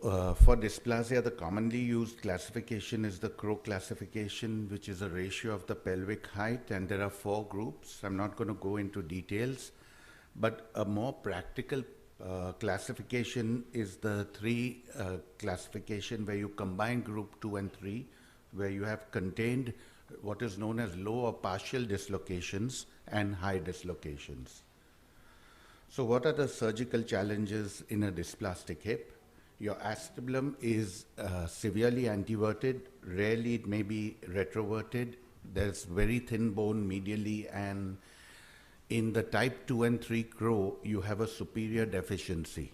For dysplasia, the commonly used classification is the Crowe classification, which is a ratio of the pelvic height, and there are 4 groups. I'm not going to go into details, but a more practical classification is the 3 classification where you combine group 2 and 3, where you have contained what is known as low or partial dislocations and high dislocations. So what are the surgical challenges in a dysplastic hip? Your acetabulum is severely anteverted. Rarely it may be retroverted. There's very thin bone medially, and in the type 2 and 3 Crowe, you have a superior deficiency.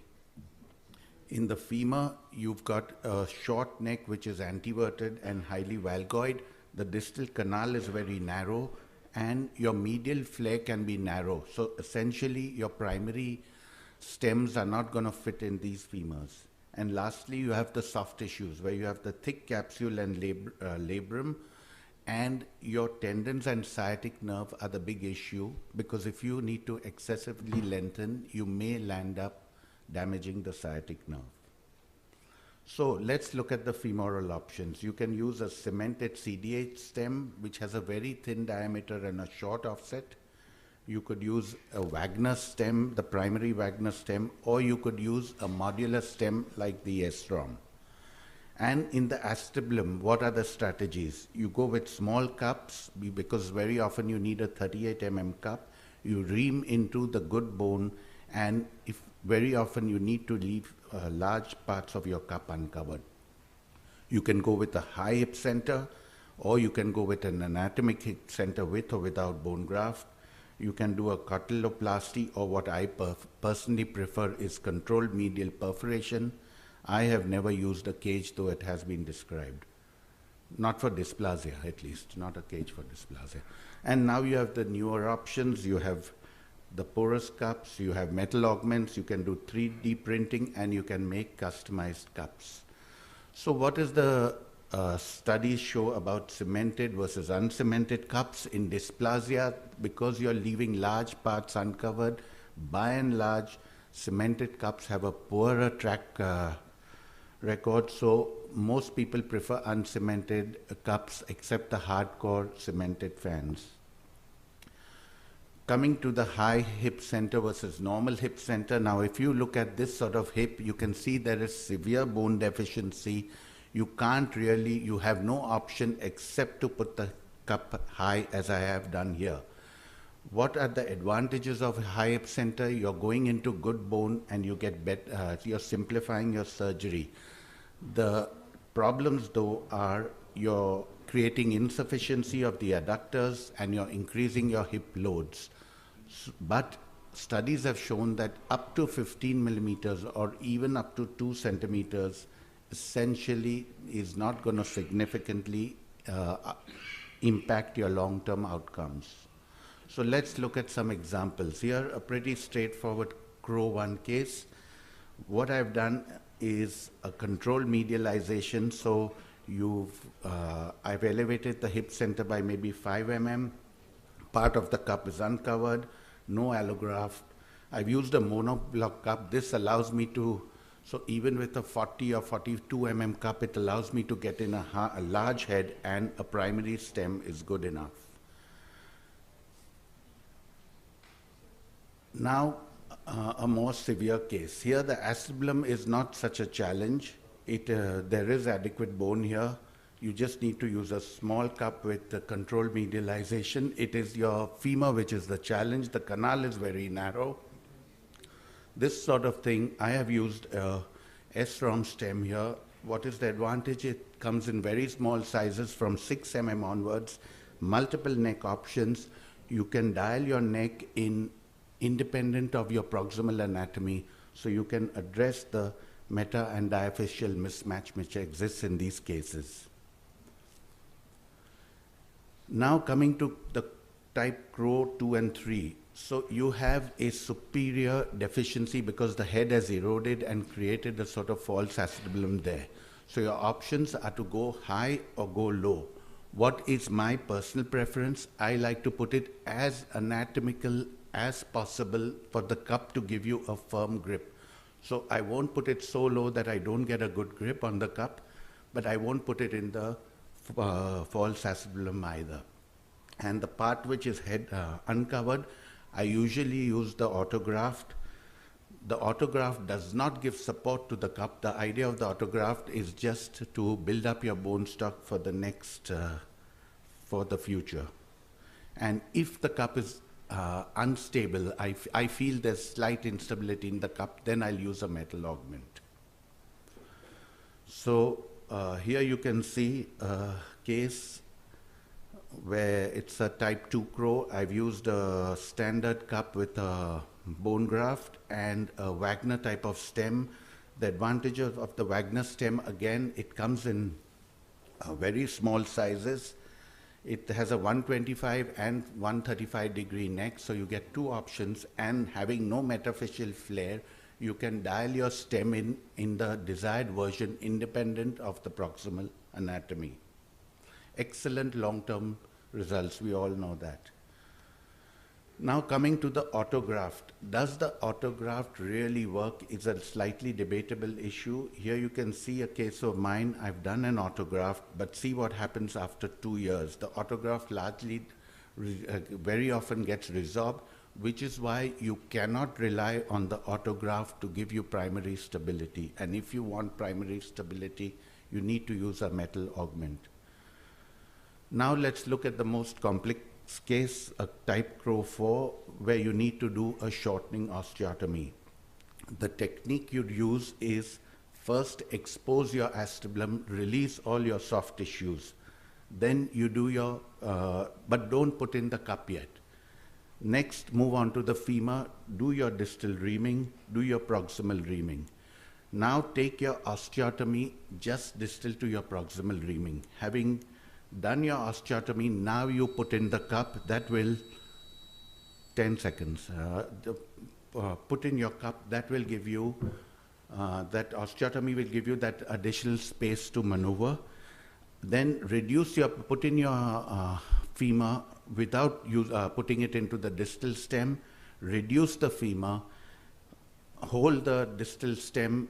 In the femur, you've got a short neck which is anteverted and highly valgoid. The distal canal is very narrow, and your medial flare can be narrow. So essentially, your primary stems are not going to fit in these femurs. And lastly, you have the soft tissues where you have the thick capsule and labrum, and your tendons and sciatic nerve are the big issue, because if you need to excessively lengthen, you may land up damaging the sciatic nerve. So let's look at the femoral options. You can use a cemented CDH stem, which has a very thin diameter and a short offset. You could use a Wagner stem, the primary Wagner stem, or you could use a modular stem like the S-ROM. And in the acetabulum, what are the strategies? You go with small cups, because very often you need a 38 mm cup. You ream into the good bone, and if very often you need to leave large parts of your cup uncovered. You can go with a high hip center, or you can go with an anatomic hip center with or without bone graft. You can do a cartiloplasty, or what I personally prefer is controlled medial perforation. I have never used a cage, though it has been described. Not for dysplasia, at least, not a cage for dysplasia. And now you have the newer options. You have the porous cups, you have metal augments, you can do 3D printing, and you can make customized cups. So what is the studies show about cemented versus uncemented cups in dysplasia? Because you're leaving large parts uncovered, by and large, cemented cups have a poorer track record, so most people prefer uncemented cups except the hardcore cemented fans. Coming to the high hip center versus normal hip center, now if you look at this sort of hip, you can see there is severe bone deficiency. You can't really, you have no option except to put the cup high, as I have done here. What are the advantages of high hip center? You're going into good bone and you get better, you're simplifying your surgery. The problems though are you're creating insufficiency of the adductors and you're increasing your hip loads. But studies have shown that up to 15 millimeters or even up to 2 centimeters essentially is not going to significantly impact your long-term outcomes. So let's look at some examples. Here, a pretty straightforward Crowe 1 case. What I've done is a controlled medialization. So I've elevated the hip center by maybe 5 mm. Part of the cup is uncovered, no allograft. I've used a monoblock cup. This allows me to, so even with a 40 or 42 mm cup, it allows me to get in a large head, and a primary stem is good enough. Now, a more severe case. Here, the acetabulum is not such a challenge. There is adequate bone here. You just need to use a small cup with the controlled medialization. It is your femur which is the challenge. The canal is very narrow. This sort of thing, I have used a S-ROM stem here. What is the advantage? It comes in very small sizes from 6 mm onwards, multiple neck options. You can dial your neck in independent of your proximal anatomy, so you can address the meta and diaphyseal mismatch which exists in these cases. Now coming to the type Crowe 2 and 3. So you have a superior deficiency because the head has eroded and created a sort of false acetabulum there. So your options are to go high or go low. What is my personal preference? I like to put it as anatomical as possible for the cup to give you a firm grip. So I won't put it so low that I don't get a good grip on the cup, but I won't put it in the false acetabulum either. And the part which is uncovered, I usually use the autograft. The autograft does not give support to the cup. The idea of the autograft is just to build up your bone stock for the next, for the future. And if the cup is unstable, I feel there's slight instability in the cup, then I'll use a metal augment. So here you can see a case where it's a type 2 Crowe. I've used a standard cup with a bone graft and a Wagner type of stem. The advantage of the Wagner stem, again, it comes in very small sizes. It has a 125 and 135 degree neck, so you get two options, and having no metaphyseal flare, you can dial your stem in the desired version independent of the proximal anatomy. Excellent long-term results, we all know that. Now coming to the autograft. Does the autograft really work is a slightly debatable issue. Here you can see a case of mine. I've done an autograft, but see what happens after 2 years. The autograft largely, very often gets resorbed, which is why you cannot rely on the autograft to give you primary stability. And if you want primary stability, you need to use a metal augment. Now let's look at the most complex case, a type Crowe 4, where you need to do a shortening osteotomy. The technique you'd use is first expose your acetabulum, release all your soft tissues. Then you do your, but don't put in the cup yet. Next, move on to the femur, do your distal reaming, do your proximal reaming. Now take your osteotomy just distal to your proximal reaming. Having done your osteotomy, now you put in the cup. That will, 10 seconds, put in your cup. That will give you, that osteotomy will give you that additional space to maneuver. Then reduce your, put in your femur without putting it into the distal stem. Reduce the femur, hold the distal stem,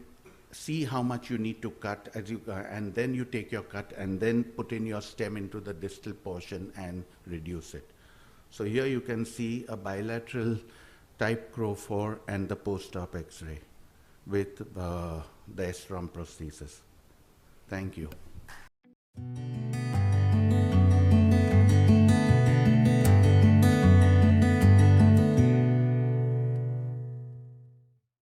see how much you need to cut, as you, and then you take your cut and then put in your stem into the distal portion and reduce it. So here you can see a bilateral type Crowe 4 and the post-op X-ray with the S-ROM prosthesis. Thank you.